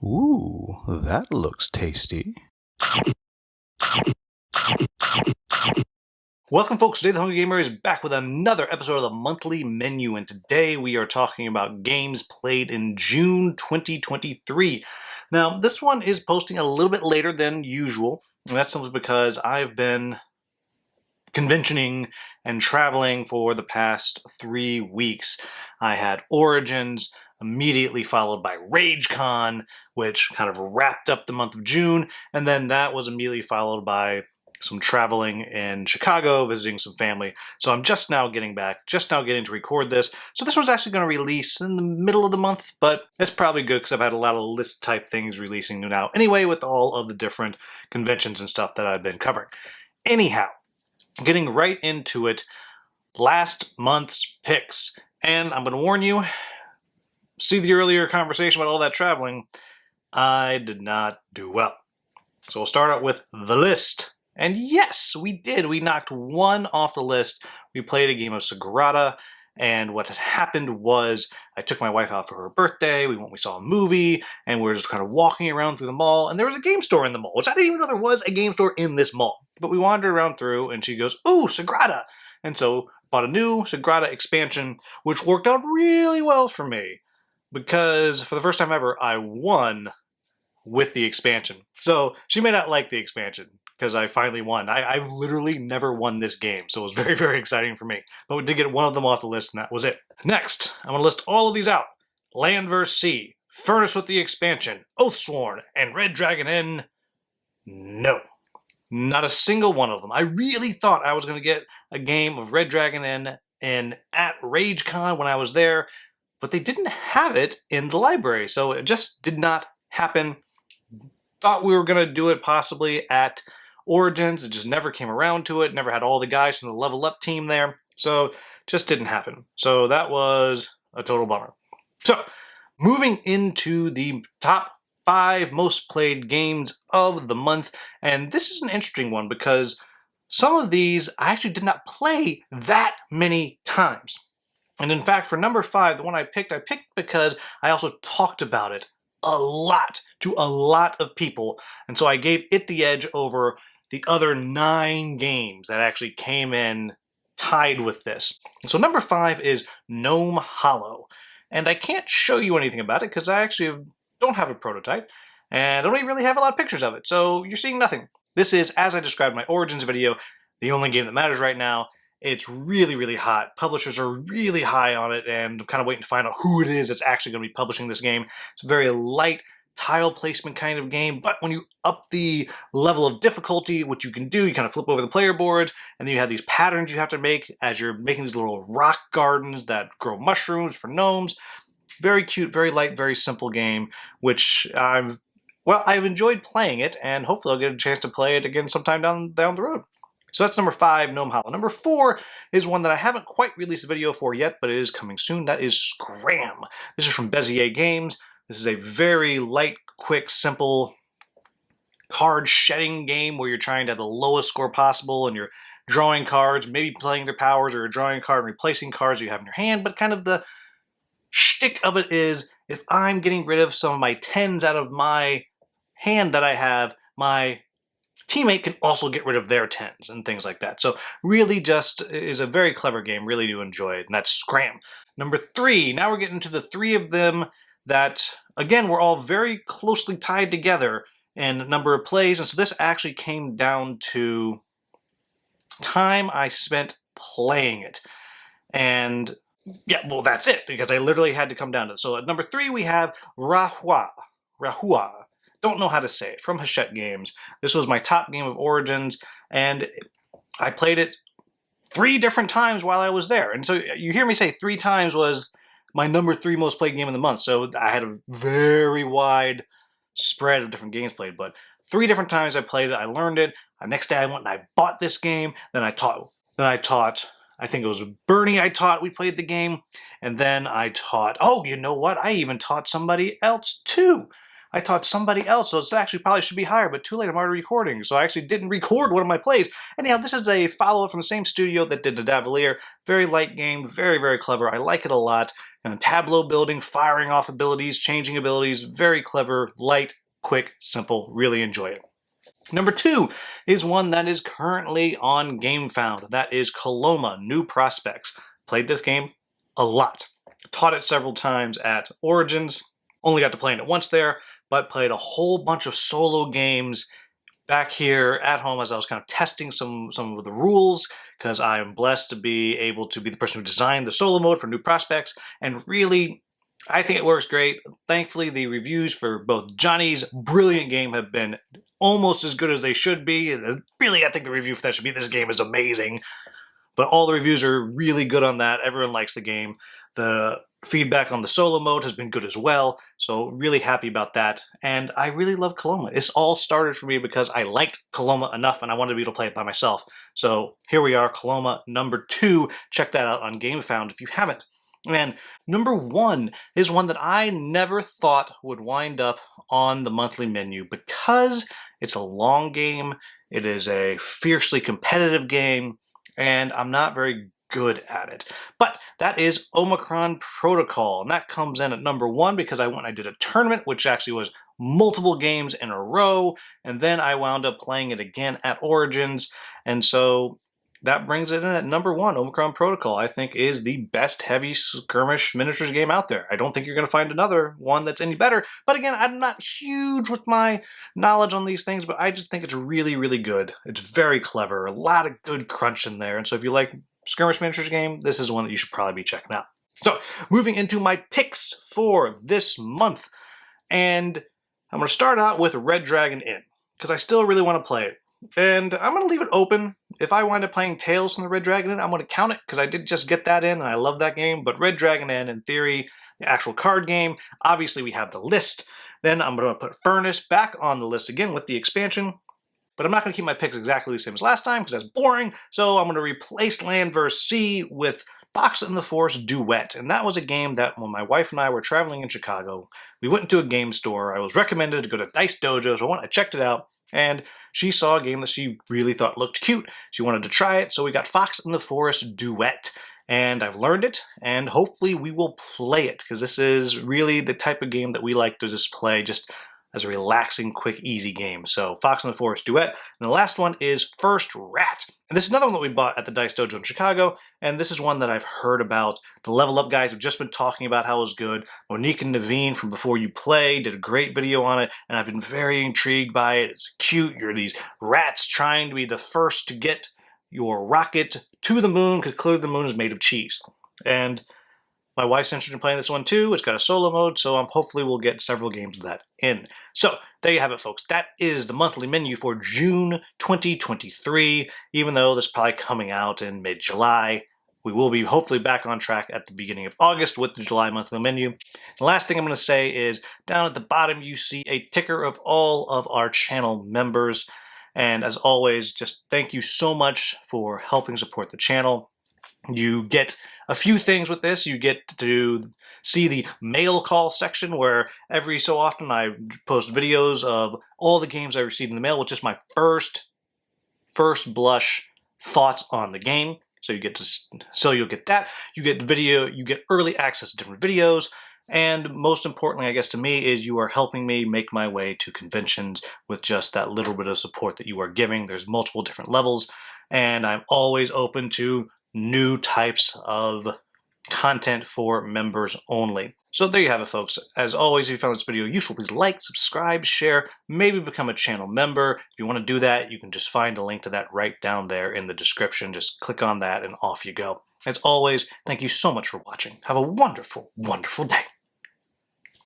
Ooh, that looks tasty. Welcome, folks. Today, The Hungry Gamer is back with another episode of the Monthly Menu, and today we are talking about games played in June 2023. Now, this one is posting a little bit later than usual, and that's simply because I've been conventioning and traveling for the past 3 weeks. I had Origins, immediately followed by RageCon, which kind of wrapped up the month of June, and then that was immediately followed by some traveling in Chicago, visiting some family. So I'm just now getting back, just now getting to record this. So this one's actually going to release in the middle of the month, but it's probably good because I've had a lot of list type things releasing now anyway with all of the different conventions and stuff that I've been covering. Anyhow, getting right into it, last month's picks. And I'm going to warn you, see the earlier conversation about all that traveling, I did not do well. So we'll start out with the list. And yes, we did. We knocked one off the list. We played a game of Sagrada, and what had happened was I took my wife out for her birthday. We saw a movie, and we were just kind of walking around through the mall, and there was a game store in the mall, which I didn't even know there was a game store in this mall. But we wandered around through, and she goes, "Ooh, Sagrada!" And so bought a new Sagrada expansion, which worked out really well for me, because for the first time ever, I won with the expansion. So she may not like the expansion, because I finally won. I've literally never won this game, so it was very, very exciting for me. But we did get one of them off the list, and that was it. Next, I'm going to list all of these out. Land vs. Sea, Furnace with the expansion, Oathsworn, and Red Dragon Inn. No. Not a single one of them. I really thought I was going to get a game of Red Dragon Inn at RageCon when I was there, but they didn't have it in the library, so it just did not happen. Thought we were going to do it possibly at Origins. It just never came around to it. Never had all the guys from the Level Up team there. So just didn't happen. So that was a total bummer. So moving into the top 5 most played games of the month. And this is an interesting one because some of these I actually did not play that many times. And in fact, for number 5, the one I picked because I also talked about it a lot to a lot of people. And so I gave it the edge over the other 9 games that actually came in tied with this. So number 5 is Gnome Hollow. And I can't show you anything about it because I actually don't have a prototype and I don't even really have a lot of pictures of it. So you're seeing nothing. This is, as I described in my Origins video, the only game that matters right now. It's really, really hot. Publishers are really high on it, and I'm kind of waiting to find out who it is that's actually going to be publishing this game. It's a very light tile placement kind of game, but when you up the level of difficulty, what you can do, you kind of flip over the player board, and then you have these patterns you have to make as you're making these little rock gardens that grow mushrooms for gnomes. Very cute, very light, very simple game, which I've enjoyed playing it, and hopefully I'll get a chance to play it again sometime down the road. So that's number 5, Gnome Hollow. Number 4 is one that I haven't quite released a video for yet, but it is coming soon. That is Scram. This is from Bezier Games. This is a very light, quick, simple card shedding game where you're trying to have the lowest score possible and you're drawing cards, maybe playing their powers, or drawing a card and replacing cards you have in your hand. But kind of the shtick of it is, if I'm getting rid of some of my 10s out of my hand that I have, my teammate can also get rid of their 10s and things like that. So really just is a very clever game. Really do enjoy it. And that's Scram. Number 3. Now we're getting to the 3 of them that, again, were all very closely tied together in a number of plays. And so this actually came down to time I spent playing it. And yeah, well, that's it, because I literally had to come down to it. So at number 3, we have Rahua. Don't know how to say it, from Hachette Games. This was my top game of Origins, and I played it 3 different times while I was there. And so you hear me say 3 times was my number 3 most played game of the month. So I had a very wide spread of different games played, but 3 different times I played it, I learned it. The next day I went and I bought this game, then I taught, I think it was Bernie we played the game, and then I taught, oh, you know what? I even taught somebody else too. I taught somebody else, so it's actually probably should be higher, but too late, I'm already recording. So I actually didn't record one of my plays. Anyhow, this is a follow-up from the same studio that did the Davalier. Very light game, very, very clever. I like it a lot. And tableau building, firing off abilities, changing abilities, very clever, light, quick, simple, really enjoy it. Number 2 is one that is currently on GameFound. That is Coloma, New Prospects. Played this game a lot. Taught it several times at Origins. Only got to play it once there, but played a whole bunch of solo games back here at home as I was kind of testing some of the rules, because I am blessed to be able to be the person who designed the solo mode for New Prospects, and really, I think it works great. Thankfully, the reviews for both Johnny's brilliant game have been almost as good as they should be. Really, I think the review for that should be this game is amazing. But all the reviews are really good on that. Everyone likes the game. The feedback on the solo mode has been good as well. So really happy about that. And I really love Coloma. This all started for me because I liked Coloma enough and I wanted to be able to play it by myself. So here we are, Coloma number 2. Check that out on GameFound if you haven't. And number 1 is one that I never thought would wind up on the monthly menu because it's a long game, it is a fiercely competitive game, and I'm not very good at it. But that is Omikron Protocol, and that comes in at number 1 because I went and I did a tournament, which actually was multiple games in a row, and then I wound up playing it again at Origins, and so that brings it in at number 1. Omikron Protocol, I think, is the best heavy skirmish miniatures game out there. I don't think you're going to find another one that's any better. But again, I'm not huge with my knowledge on these things, but I just think it's really, really good. It's very clever. A lot of good crunch in there. And so if you like skirmish miniatures game, this is one that you should probably be checking out. So moving into my picks for this month. And I'm going to start out with Red Dragon Inn, because I still really want to play it. And I'm going to leave it open. If I wind up playing Tales from the Red Dragon Inn, I'm going to count it because I did just get that in and I love that game. But Red Dragon Inn, in theory, the actual card game, obviously we have the list. Then I'm going to put Furnace back on the list again with the expansion. But I'm not going to keep my picks exactly the same as last time because that's boring. So I'm going to replace Land vs. Sea with Fox and the Forest Duet. And that was a game that when my wife and I were traveling in Chicago, we went into a game store. I was recommended to go to Dice Dojo, so I checked it out. And she saw a game that she really thought looked cute. She wanted to try it, so we got Fox and the Forest Duet. And I've learned it, and hopefully we will play it, because this is really the type of game that we like to just play just as a relaxing, quick, easy game. So Fox and the Forest Duet. And the last one is First Rat. And this is another one that we bought at the Dice Dojo in Chicago, and this is one that I've heard about. The Level Up guys have just been talking about how it was good. Monique and Naveen from Before You Play did a great video on it, and I've been very intrigued by it. It's cute. You're these rats trying to be the first to get your rocket to the moon, because clearly the moon is made of cheese. And my wife's interested in playing this one too. It's got a solo mode, so hopefully we'll get several games of that in. So there you have it, folks. That is the monthly menu for June 2023. Even though this is probably coming out in mid-July, we will be hopefully back on track at the beginning of August with the July monthly menu. The last thing I'm going to say is down at the bottom you see a ticker of all of our channel members. And as always, just thank you so much for helping support the channel. You get a few things with this. You get to see the mail call section where every so often I post videos of all the games I received in the mail, which is my first blush thoughts on the game. So you'll get that. You get video, you get early access to different videos. And most importantly, I guess to me, is you are helping me make my way to conventions with just that little bit of support that you are giving. There's multiple different levels, and I'm always open to new types of content for members only. So there you have it, folks. As always, if you found this video useful, please like, subscribe, share, maybe become a channel member. If you want to do that, you can just find a link to that right down there in the description. Just click on that and off you go. As always, thank you so much for watching. Have a wonderful, wonderful day.